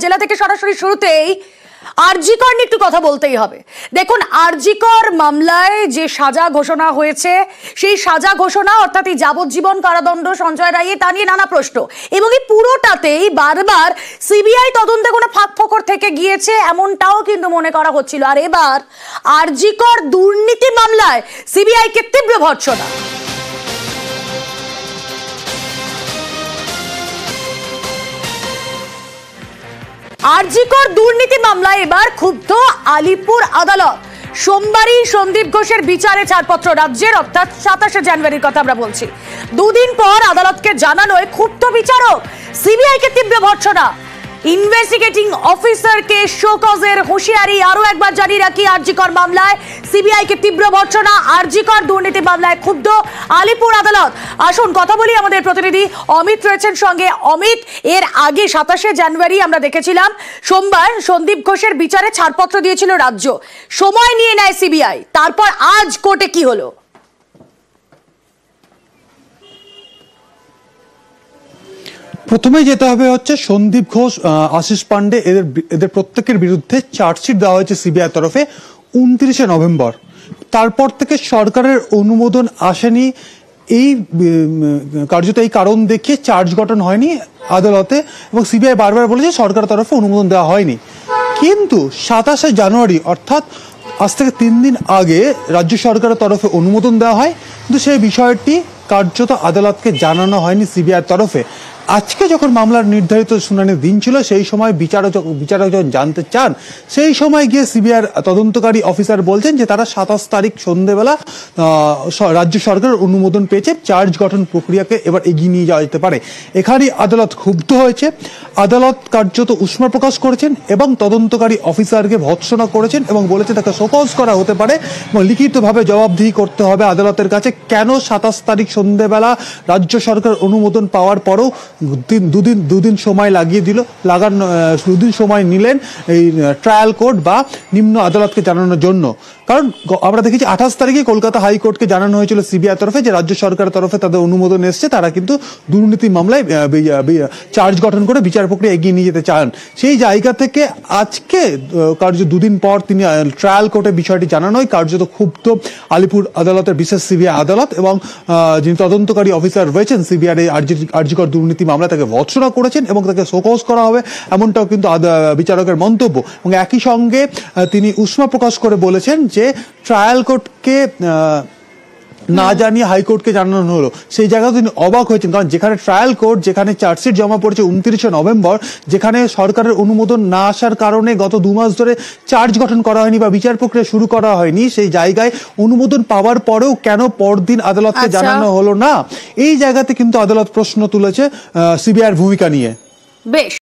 জেলা থেকে সরাসরি শুরুতেই আরজিকর নিয়ে একটু কথা বলতেই হবে। দেখুন, আরজিকর মামলায় যে সাজা ঘোষণা হয়েছে, সেই সাজা ঘোষণা অর্থাৎ এই যাবজ্জীবন কারাদণ্ড সঞ্জয় রায়ে, তা নিয়ে নানা প্রশ্ন, এবং এই পুরোটাতেই বারবার সিবিআই তদন্তে কোনো ফাঁক ফোকর থেকে গিয়েছে এমনটাও কিন্তু মনে করা হচ্ছিল। আর এবার আরজিকর দুর্নীতি মামলায় সিবিআইকে তীব্র ভর্ৎসনা। আরজিকর দুর্নীতি মামলায় এবার ক্ষুব্ধ আলিপুর আদালত। সোমবারই সন্দীপ ঘোষের বিচারে ছাড়পত্র রাজ্যের, অর্থাৎ 27শে জানুয়ারির কথা আমরা বলছি। দুদিন পর আদালতকে জানানোয় ক্ষুব্ধ বিচারক, সিবিআইকে তীব্র ভর্ৎসনা। ইনভেস্টিগেটিং অফিসারকে শোকজের হুঁশিয়ারি। আরো একবার জানিয়ে রাখি, আরজিকর মামলায় সিবিআইকে তীব্র ভর্ৎসনা। আরজিকর দুর্নীতি মামলায় ক্ষুব্ধ আলিপুর আদালত। আসুন কথা বলি, আমাদের প্রতিনিধি অমিত রয়েছেন সঙ্গে। অমিত, এর আগে 27শে জানুয়ারি আমরা দেখেছিলাম সোমবার সন্দীপ ঘোষের বিচারে ছাড়পত্র দিয়েছিল রাজ্য, সময় নিয়ে নেয় সিবিআই, তারপর আজ কোর্টে কি হলো? প্রথমে যেতে হবে হচ্ছে সন্দীপ ঘোষ, আশিস পান্ডে, এদের প্রত্যেকের বিরুদ্ধে চার্জশিট দেওয়া হয়েছে সিবিআই তরফে 29শে নভেম্বর। তারপর থেকে সরকারের অনুমোদন আসেনি, এই কার্যত এই কারণ দেখিয়ে চার্জ গঠন হয়নি আদালতে, এবং সিবিআই বারবার বলেছে সরকারের তরফে অনুমোদন দেওয়া হয়নি। কিন্তু 27শে জানুয়ারি অর্থাৎ আজ থেকে 3 দিন আগে রাজ্য সরকারের তরফে অনুমোদন দেওয়া হয়, কিন্তু সেই বিষয়টি কার্যত আদালতকে জানানো হয়নি সিবিআইয়ের তরফে। আজকে যখন মামলার নির্ধারিত শুনানির দিন ছিল, সেই সময় বিচারক যখন জানতে চান, সেই সময় গিয়ে সিবিআইয়ের তদন্তকারী অফিসার বলছেন যে তারা 27 তারিখ সন্ধ্যেবেলা রাজ্য সরকারের অনুমোদন পেয়েছে, চার্জ গঠন প্রক্রিয়াকে এবার এগিয়ে নিয়ে যাওয়া যেতে পারে। এখানেই আদালত ক্ষুব্ধ হয়েছে। আদালত কার্যত উষ্মা প্রকাশ করেছেন এবং তদন্তকারী অফিসারকে ভৎসনা করেছেন এবং বলেছে তাকে শোকজ করা হতে পারে এবং লিখিতভাবে জবাবদিহি করতে হবে আদালতের কাছে। কেন 27 তারিখ সন্ধ্যেবেলা রাজ্য সরকার অনুমোদন পাওয়ার পরও দুদিন সময় দুদিন সময় নিলেন এই ট্রায়াল কোর্ট বা নিম্ন আদালতকে জানানোর জন্য? কারণ আমরা দেখেছি 28 তারিখে কলকাতা হাইকোর্টকে জানানো হয়েছিল সিবিআই তরফে যে রাজ্য সরকারের তরফে তাদের অনুমোদন এসছে, তারা কিন্তু দুর্নীতি মামলায় চার্জ গঠন করে বিচার প্রক্রিয়া এগিয়ে নিয়ে যেতে চান। সেই জায়গা থেকে আজকে কার্য 2 দিন পর তিনি ট্রায়াল কোর্টে বিষয়টি জানানো হয়। কার্যত ক্ষুব্ধ আলিপুর আদালতের বিশেষ সিবিআই আদালত এবং যিনি তদন্তকারী অফিসার রয়েছেন সিবিআই আরজিকর দুর্নীতি মামলা, তাকে ভৎসনা করেছেন এবং তাকে শোকজ করা হবে, এমনটাও কিন্তু বিচারকের মন্তব্য। এবং একই সঙ্গে তিনি উষ্মা প্রকাশ করে বলেছেন যে ট্রায়াল কোর্টকে না জানিয়ে হাইকোর্টকে জানানো হলো। সেই জায়গায় তিনি অবাক হয়েছেন, কারণ যেখানে ট্রায়াল কোর্ট, যেখানে চার্জশিট জমা পড়েছে 29শে নভেম্বর, যেখানে সরকারের অনুমোদন না আসার কারণে গত 2 মাস ধরে চার্জ গঠন করা হয়নি বা বিচার প্রক্রিয়া শুরু করা হয়নি, সেই জায়গায় অনুমোদন পাওয়ার পরেও কেন পরদিন আদালতকে জানানো হলো না? এই জায়গাতে কিন্তু আদালত প্রশ্ন তুলেছে সিবিআইয়ের ভূমিকা নিয়ে। বেশ।